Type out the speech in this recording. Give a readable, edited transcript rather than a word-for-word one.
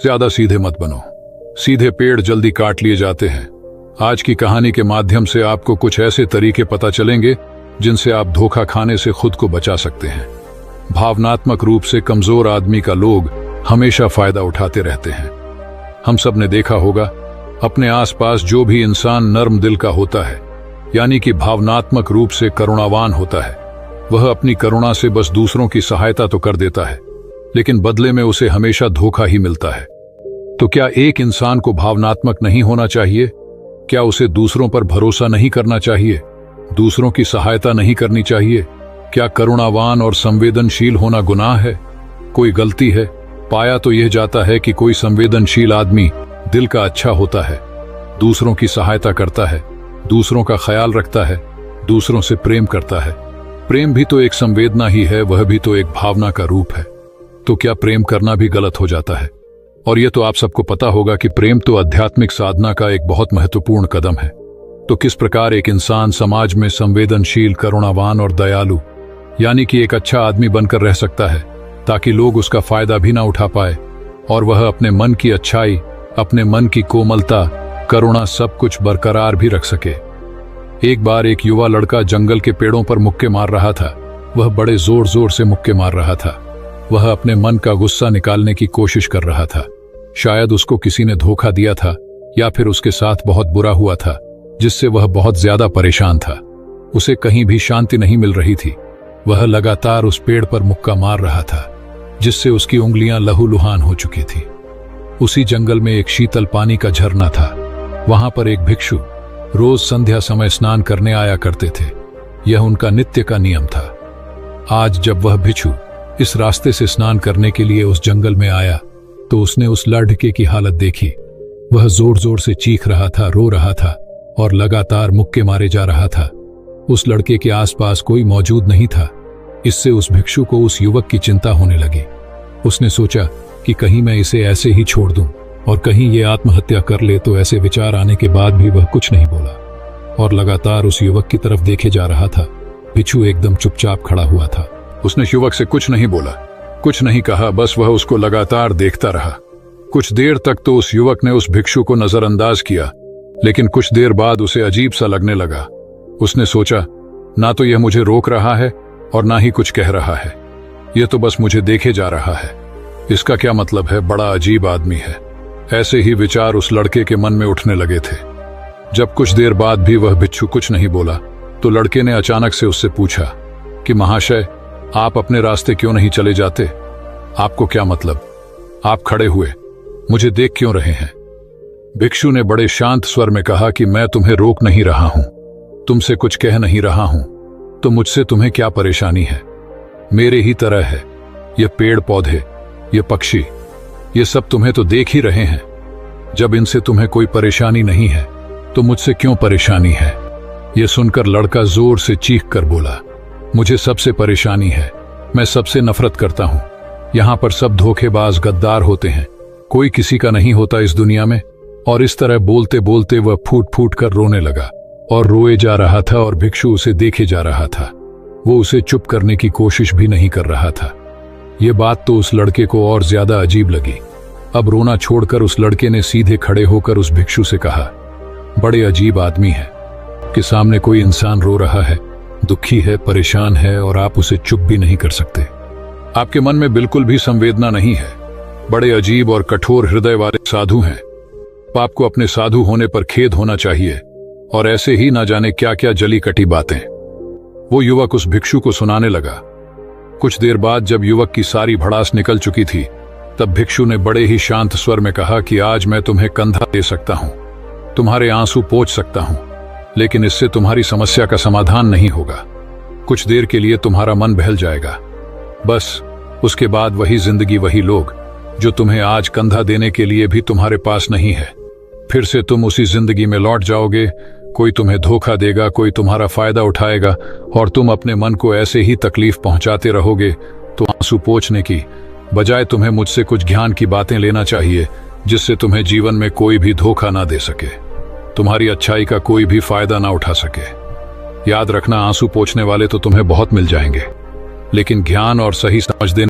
ज्यादा सीधे मत बनो। सीधे पेड़ जल्दी काट लिए जाते हैं। आज की कहानी के माध्यम से आपको कुछ ऐसे तरीके पता चलेंगे जिनसे आप धोखा खाने से खुद को बचा सकते हैं। भावनात्मक रूप से कमजोर आदमी का लोग हमेशा फायदा उठाते रहते हैं। हम सब ने देखा होगा, अपने आसपास जो भी इंसान नर्म दिल का होता है, यानी कि भावनात्मक रूप से करुणावान होता है, वह अपनी करुणा से बस दूसरों की सहायता तो कर देता है, लेकिन बदले में उसे हमेशा धोखा ही मिलता है। तो क्या एक इंसान को भावनात्मक नहीं होना चाहिए? क्या उसे दूसरों पर भरोसा नहीं करना चाहिए? दूसरों की सहायता नहीं करनी चाहिए? क्या करुणावान और संवेदनशील होना गुनाह है? कोई गलती है? पाया तो यह जाता है कि कोई संवेदनशील आदमी दिल का अच्छा होता है, दूसरों की सहायता करता है, दूसरों का ख्याल रखता है, दूसरों से प्रेम करता है। प्रेम भी तो एक संवेदना ही है, वह भी तो एक भावना का रूप है। तो क्या प्रेम करना भी गलत हो जाता है? और यह तो आप सबको पता होगा कि प्रेम तो आध्यात्मिक साधना का एक बहुत महत्वपूर्ण कदम है। तो किस प्रकार एक इंसान समाज में संवेदनशील, करुणावान और दयालु, यानी कि एक अच्छा आदमी बनकर रह सकता है, ताकि लोग उसका फायदा भी ना उठा पाए और वह अपने मन की अच्छाई, अपने मन की कोमलता, करुणा सब कुछ बरकरार भी रख सके। एक बार एक युवा लड़का जंगल के पेड़ों पर मुक्के मार रहा था। वह बड़े जोर जोर से मुक्के मार रहा था। वह अपने मन का गुस्सा निकालने की कोशिश कर रहा था। शायद उसको किसी ने धोखा दिया था या फिर उसके साथ बहुत बुरा हुआ था, जिससे वह बहुत ज्यादा परेशान था। उसे कहीं भी शांति नहीं मिल रही थी। वह लगातार उस पेड़ पर मुक्का मार रहा था, जिससे उसकी उंगलियां लहूलुहान हो चुकी थी। उसी जंगल में एक शीतल पानी का झरना था। वहां पर एक भिक्षु रोज संध्या समय स्नान करने आया करते थे। यह उनका नित्य का नियम था। आज जब वह भिक्षु इस रास्ते से स्नान करने के लिए उस जंगल में आया, तो उसने उस लड़के की हालत देखी। वह जोर जोर से चीख रहा था, रो रहा था और लगातार मुक्के मारे जा रहा था। उस लड़के के आसपास कोई मौजूद नहीं था। इससे उस भिक्षु को उस युवक की चिंता होने लगी। उसने सोचा कि कहीं मैं इसे ऐसे ही छोड़ दूं और कहीं ये आत्महत्या कर ले। तो ऐसे विचार आने के बाद भी वह कुछ नहीं बोला और लगातार उस युवक की तरफ देखे जा रहा था। भिक्षु एकदम चुपचाप खड़ा हुआ था। उसने युवक से कुछ नहीं बोला, कुछ नहीं कहा, बस वह उसको लगातार देखता रहा। कुछ देर तक तो उस युवक ने उस भिक्षु को नजरअंदाज किया, लेकिन कुछ देर बाद उसे अजीब सा लगने लगा। उसने सोचा, ना तो यह मुझे रोक रहा है और ना ही कुछ कह रहा है, यह तो बस मुझे देखे जा रहा है। इसका क्या मतलब है? बड़ा अजीब आदमी है। ऐसे ही विचार उस लड़के के मन में उठने लगे थे। जब कुछ देर बाद भी वह भिक्षु कुछ नहीं बोला, तो लड़के ने अचानक से उससे पूछा कि महाशय, आप अपने रास्ते क्यों नहीं चले जाते? आपको क्या मतलब? आप खड़े हुए मुझे देख क्यों रहे हैं? भिक्षु ने बड़े शांत स्वर में कहा कि मैं तुम्हें रोक नहीं रहा हूं, तुमसे कुछ कह नहीं रहा हूं, तो मुझसे तुम्हें क्या परेशानी है? मेरे ही तरह है। ये पेड़ पौधे, ये पक्षी, ये सब तुम्हें तो देख ही रहे हैं। जब इनसे तुम्हें कोई परेशानी नहीं है, तो मुझसे क्यों परेशानी है? यह सुनकर लड़का जोर से चीख कर बोला, मुझे सबसे परेशानी है। मैं सबसे नफरत करता हूं। यहां पर सब धोखेबाज, गद्दार होते हैं। कोई किसी का नहीं होता इस दुनिया में। और इस तरह बोलते बोलते वह फूट फूट कर रोने लगा और रोए जा रहा था और भिक्षु उसे देखे जा रहा था। वो उसे चुप करने की कोशिश भी नहीं कर रहा था। ये बात तो उस लड़के को और ज्यादा अजीब लगी। अब रोना छोड़कर उस लड़के ने सीधे खड़े होकर उस भिक्षु से कहा, बड़े अजीब आदमी है कि सामने कोई इंसान रो रहा है, दुखी है, परेशान है और आप उसे चुप भी नहीं कर सकते। आपके मन में बिल्कुल भी संवेदना नहीं है। बड़े अजीब और कठोर हृदय वाले साधु हैं। आपको अपने साधु होने पर खेद होना चाहिए। और ऐसे ही ना जाने क्या क्या जली कटी बातें वो युवक उस भिक्षु को सुनाने लगा। कुछ देर बाद जब युवक की सारी भड़ास निकल चुकी थी, तब भिक्षु ने बड़े ही शांत स्वर में कहा कि आज मैं तुम्हें कंधा दे सकता हूं, तुम्हारे आंसू पोंछ सकता हूं, लेकिन इससे तुम्हारी समस्या का समाधान नहीं होगा। कुछ देर के लिए तुम्हारा मन बहल जाएगा, बस उसके बाद वही जिंदगी, वही लोग जो तुम्हें आज कंधा देने के लिए भी तुम्हारे पास नहीं है। फिर से तुम उसी जिंदगी में लौट जाओगे। कोई तुम्हें धोखा देगा, कोई तुम्हारा फायदा उठाएगा और तुम अपने मन को ऐसे ही तकलीफ पहुंचाते रहोगे। तो आंसू पोंछने की बजाय तुम्हें मुझसे कुछ ज्ञान की बातें लेना चाहिए, जिससे तुम्हें जीवन में कोई भी धोखा ना दे सके, तुम्हारी अच्छाई का कोई भी फायदा ना उठा सके। याद रखना, आंसू पोंछने वाले तो तुम्हें बहुत मिल जाएंगे, लेकिन ज्ञान और सही समझ देने